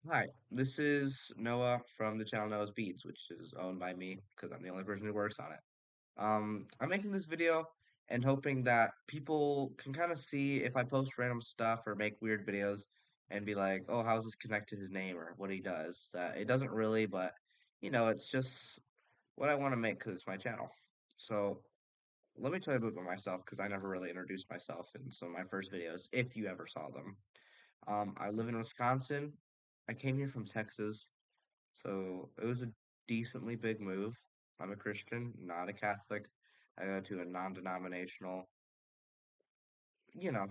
Hi, this is Noah from the channel Noah's Beats, which is owned by me because I'm the only person who works on it. I'm making this video and hoping that people can kind of see if I post random stuff or make weird videos and be like, oh, how's this connect to his name or what he does? That it doesn't really, but it's just what I want to make because it's my channel. So let me tell you a bit about myself because I never really introduced myself in some of my first videos, if you ever saw them. I live in Wisconsin. I came here from Texas, so it was a decently big move. I'm a Christian, not a Catholic. I go to a non-denominational, you know,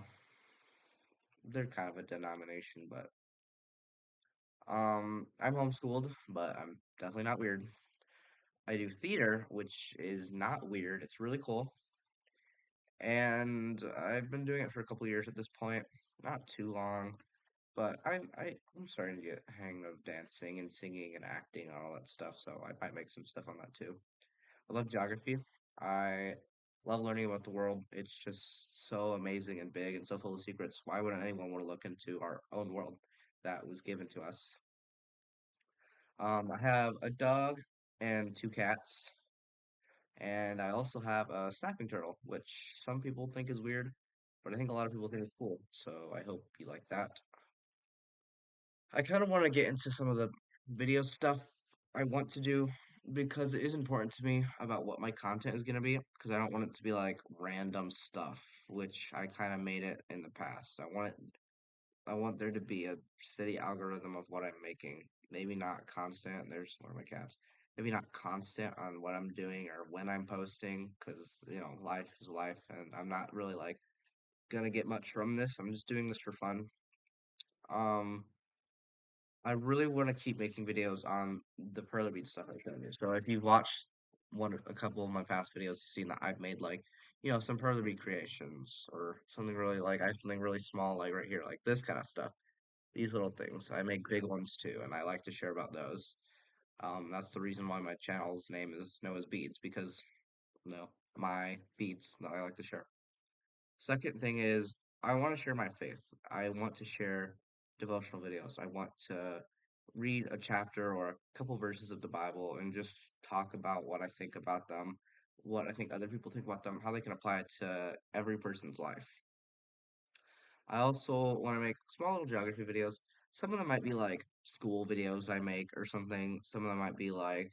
they're kind of a denomination, but I'm homeschooled, but I'm definitely not weird. I do theater, which is not weird. It's really cool. And I've been doing it for a couple years at this point, not too long. But I'm starting to get a hang of dancing and singing and acting and all that stuff, so I might make some stuff on that too. I love geography. I love learning about the world. It's just so amazing and big and so full of secrets. Why wouldn't anyone want to look into our own world that was given to us? I have a dog and two cats, and I also have a snapping turtle, which some people think is weird, but I think a lot of people think is cool. So I hope you like that. I kind of want to get into some of the video stuff I want to do because it is important to me about what my content is going to be because I don't want it to be like random stuff, which I kind of made it in the past. I want there to be a steady algorithm of what I'm making. Maybe not constant. There's one of my cats. Maybe not constant on what I'm doing or when I'm posting because, life is life and I'm not really like gonna get much from this. I'm just doing this for fun. Um, I really want to keep making videos on the Perler Bead stuff I showed you. So if you've watched a couple of my past videos, you've seen that I've made like, some Perler Bead creations or something really like I have something really small like right here, like this kind of stuff. These little things. I make big ones too, and I like to share about those. That's the reason why my channel's name is Noah's Beads because my beads that I like to share. Second thing is I want to share my faith. I want to share devotional videos. I want to read a chapter or a couple verses of the Bible and just talk about what I think about them, what I think other people think about them, how they can apply it to every person's life. I also want to make small little geography videos. Some of them might be like school videos I make or something. Some of them might be like,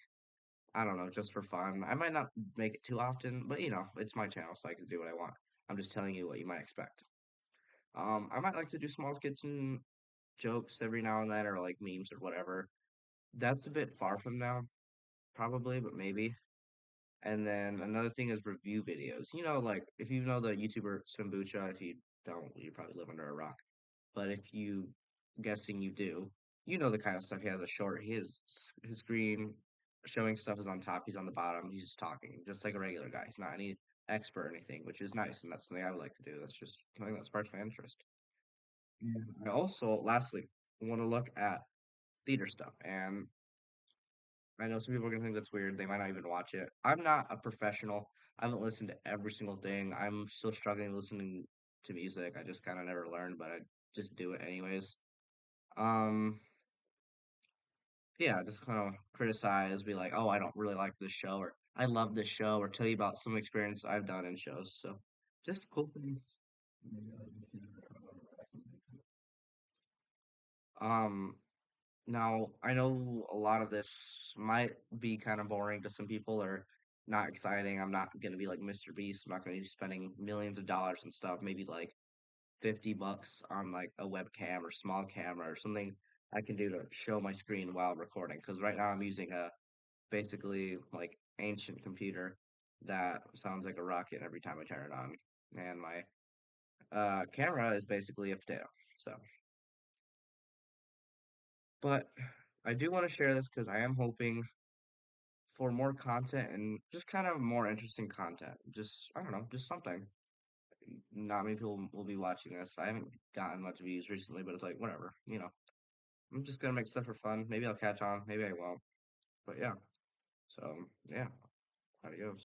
I don't know, just for fun. I might not make it too often, but it's my channel, so I can do what I want. I'm just telling you what you might expect. I might like to do small skits and jokes every now and then, or like memes or whatever. That's a bit far from now, probably, but maybe. And then another thing is review videos. Like if you know the YouTuber Sambucha, if you don't, you probably live under a rock. But if you, guessing you do, you know the kind of stuff he has a short. His screen showing stuff is on top. He's on the bottom. He's just talking, just like a regular guy. He's not any expert or anything, which is nice, and that's something I would like to do. That's just something that sparks my interest. I also, lastly, want to look at theater stuff, and I know some people are gonna think that's weird. They might not even watch it. I'm not a professional. I haven't listened to every single thing. I'm still struggling listening to music. I just kind of never learned, but I just do it anyways. Um, yeah, just kind of criticize, be like, oh, I don't really like this show, or I love this show, or tell you about some experience I've done in shows. So, just cool things. Um, Now, I know a lot of this might be kind of boring to some people or not exciting. I'm not going to be like Mr. Beast. I'm not going to be spending millions of dollars and stuff. Maybe like 50 bucks on like a webcam or small camera or something I can do to show my screen while recording. Because right now I'm using a basically like ancient computer that sounds like a rocket every time I turn it on. And my camera is basically a potato. So, but I do want to share this because I am hoping for more content and just kind of more interesting content. Just, I don't know, just something. Not many people will be watching this. I haven't gotten much views recently, but it's like, whatever. I'm just gonna make stuff for fun. Maybe I'll catch on, maybe I won't. But yeah, so yeah, adios.